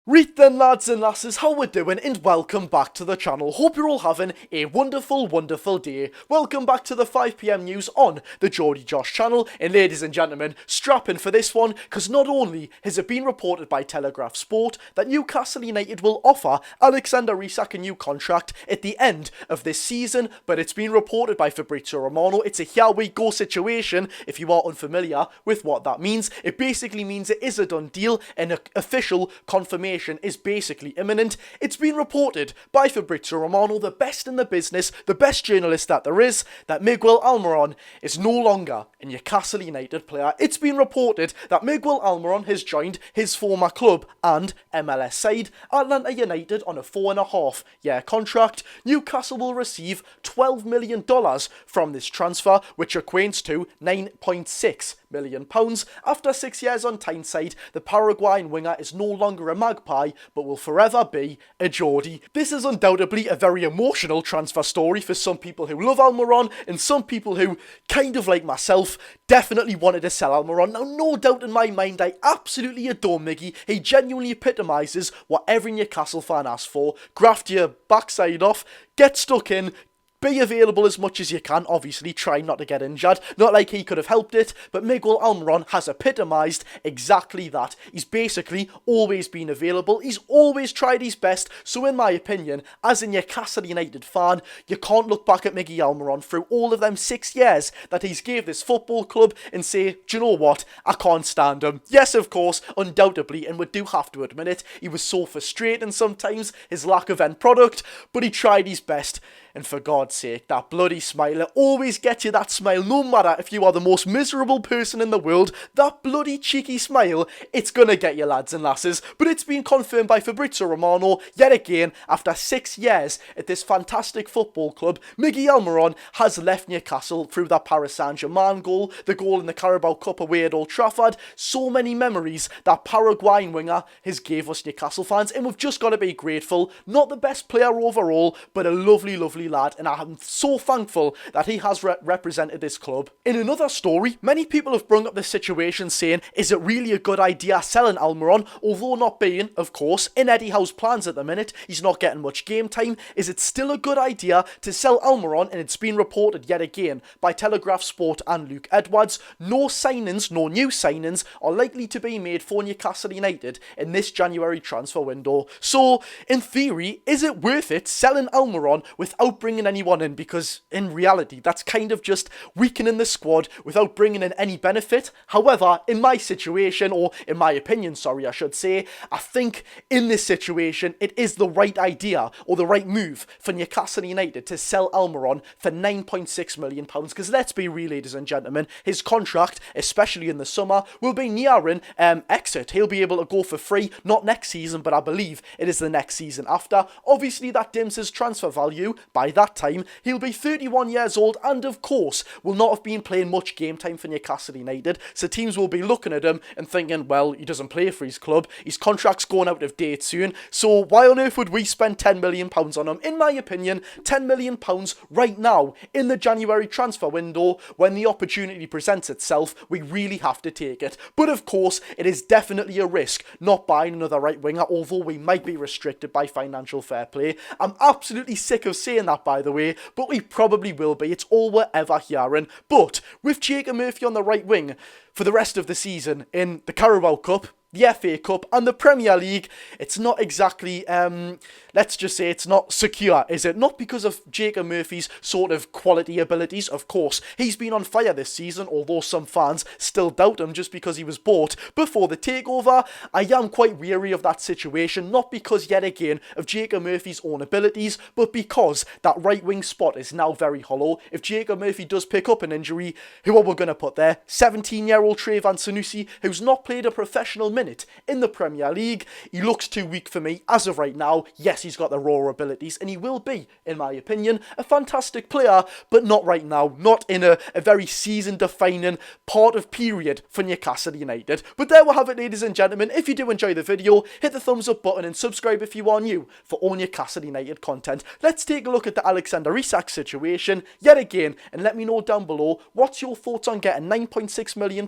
Right then, lads and lasses, how we're doing, and welcome back to the channel. Hope you're all having a wonderful, wonderful day. Welcome back to the 5 PM news on the Geordie Josh channel, and ladies and gentlemen, strap in for this one, because not only has it been reported by Telegraph Sport that Newcastle United will offer Alexander Isak a new contract at the end of this season, but it's been reported by Fabrizio Romano. It's a here we go situation. If you are unfamiliar with what that means, it basically means it is a done deal, and an official confirmation is basically imminent. It's been reported by Fabrizio Romano, the best in the business, the best journalist that there is, that Miguel Almiron is no longer a Newcastle United player. It's been reported that Miguel Almiron has joined his former club and MLS side, Atlanta United, on a 4.5-year contract. Newcastle will receive $12 million from this transfer, which equates to £9.6 million. After 6 years on Tyneside, the Paraguayan winger is no longer a Magpie, but will forever be a Geordie. This is undoubtedly a very emotional transfer story for some people who love Almiron, and some people who, kind of like myself, definitely wanted to sell Almiron. Now, no doubt in my mind, I absolutely adore Miggy. He genuinely epitomises what every Newcastle fan asks for. Graft your backside off, get stuck in, be available as much as you can, obviously try not to get injured, not like he could have helped it, but Miguel Almiron has epitomised exactly that. He's basically always been available, he's always tried his best, so in my opinion, as a Newcastle United fan, you can't look back at Miguel Almiron through all of them 6 years that he's gave this football club and say, do you know what, I can't stand him. Yes, of course, undoubtedly, and we do have to admit it, he was so frustrating sometimes, his lack of end product, but he tried his best. And for God's sake, that bloody smile, it always gets you that smile, no matter if you are the most miserable person in the world, that bloody cheeky smile, it's gonna get you, lads and lasses. But it's been confirmed by Fabrizio Romano, yet again, after 6 years at this fantastic football club, Miguel Almiron has left Newcastle through that Paris Saint-Germain goal, the goal in the Carabao Cup away at Old Trafford. So many memories that Paraguayan winger has gave us Newcastle fans, and we've just got to be grateful. Not the best player overall, but a lovely, lovely lad, and I'm so thankful that he has represented this club. In another story, many people have brought up this situation saying, is it really a good idea selling Almiron, although not being, of course, in Eddie Howe's plans at the minute, he's not getting much game time. Is it still a good idea to sell Almiron? And it's been reported yet again by Telegraph Sport and Luke Edwards, no new signings are likely to be made for Newcastle United in this January transfer window. So, in theory, is it worth it selling Almiron without bringing anyone in? Because in reality, that's kind of just weakening the squad without bringing in any benefit. However, in my situation, or in my opinion, sorry, I should say, I think in this situation, it is the right idea or the right move for Newcastle United to sell Almiron for £9.6 million. Because let's be real, ladies and gentlemen, his contract, especially in the summer, will be nearing exit. He'll be able to go for free, not next season, but I believe it is the next season after. Obviously, that dims his transfer value. By that time, he'll be 31 years old and, of course, will not have been playing much game time for Newcastle United, so teams will be looking at him and thinking, well, he doesn't play for his club, his contract's going out of date soon, so why on earth would we spend £10 million on him? In my opinion, £10 million right now, in the January transfer window, when the opportunity presents itself, we really have to take it. But of course, it is definitely a risk not buying another right winger, although we might be restricted by financial fair play. I'm absolutely sick of saying that, by the way, but we probably will be. It's all we're ever hearing. But with Jacob Murphy on the right wing for the rest of the season in the Carabao Cup, the FA Cup and the Premier League, it's not exactly, let's just say it's not secure, is it? Not because of Jacob Murphy's sort of quality abilities, of course. He's been on fire this season, although some fans still doubt him just because he was bought before the takeover. I am quite weary of that situation, not because, yet again, of Jacob Murphy's own abilities, but because that right wing spot is now very hollow. If Jacob Murphy does pick up an injury, who are we going to put there? 17-year-old Trayvon Sanusi, who's not played a professional minute in the Premier League. He looks too weak for me as of right now. Yes, he's got the raw abilities, and he will be, in my opinion, a fantastic player, but not right now, not in a very season-defining part of period for Newcastle United. But there we have it, ladies and gentlemen. If you do enjoy the video, hit the thumbs up button and subscribe if you are new for all Newcastle United content. Let's take a look at the Alexander Isak situation yet again, and let me know down below what's your thoughts on getting £9.6 million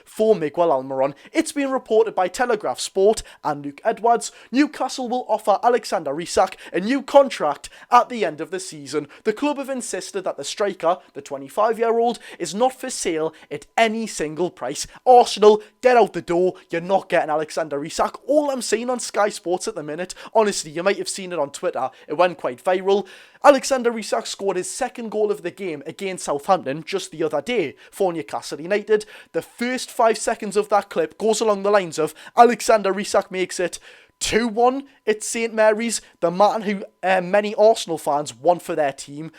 for Miguel Almiron. It's been reported reported by Telegraph Sport and Luke Edwards, Newcastle will offer Alexander Isak a new contract at the end of the season. The club have insisted that the striker, the 25-year-old, is not for sale at any single price. Arsenal, get out the door. You're not getting Alexander Isak. All I'm seeing on Sky Sports at the minute, honestly, you might have seen it on Twitter. It went quite viral. Alexander Isak scored his second goal of the game against Southampton just the other day for Newcastle United. The first 5 seconds of that clip goes along the lines of Alexander Isak makes it 2-1 at St Mary's, the man who many Arsenal fans want for their team.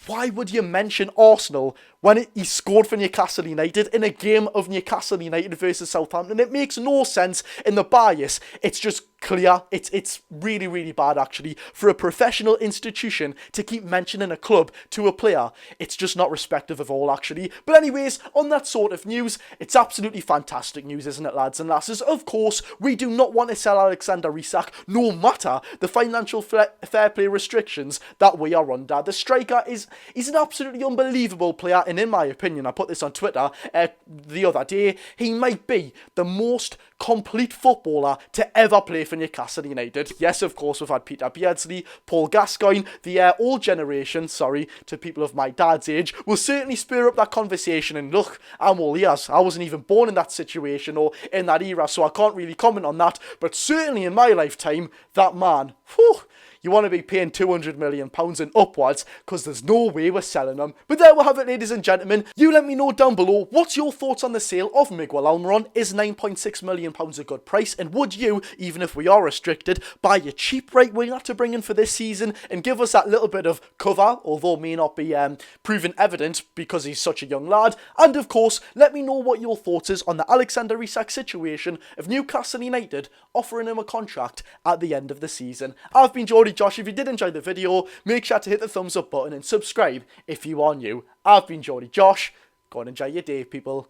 Why would you mention Arsenal when he scored for Newcastle United in a game of Newcastle United versus Southampton? It makes no sense in the bias. It's just clear. It's really, really bad, actually, for a professional institution to keep mentioning a club to a player. It's just not respectful of all, actually. But anyways, on that sort of news, it's absolutely fantastic news, isn't it, lads and lasses? Of course, we do not want to sell Alexander Isak, no matter the financial fair play restrictions that we are under. The striker he's an absolutely unbelievable player, and in my opinion, I put this on Twitter the other day, he might be the most complete footballer to ever play for Newcastle United. Yes, of course, we've had Peter Beardsley, Paul Gascoigne, the old generation, sorry, to people of my dad's age, will certainly spur up that conversation. And look, I'm all ears. I wasn't even born in that situation or in that era, so I can't really comment on that. But certainly in my lifetime, that man, whew, you want to be paying £200 million and upwards, because there's no way we're selling them. But there we have it, ladies and gentlemen. You let me know down below, what's your thoughts on the sale of Miguel Almiron? Is £9.6 million a good price? And would you, even if we are restricted, buy a cheap right winger to bring in for this season and give us that little bit of cover, although may not be proven evident because he's such a young lad? And of course, let me know what your thoughts is on the Alexander Isak situation of Newcastle United offering him a contract at the end of the season. I've been Geordie Josh. If you did enjoy the video, make sure to hit the thumbs up button and subscribe if you are new. I've been Geordie Josh. Go and enjoy your day, people.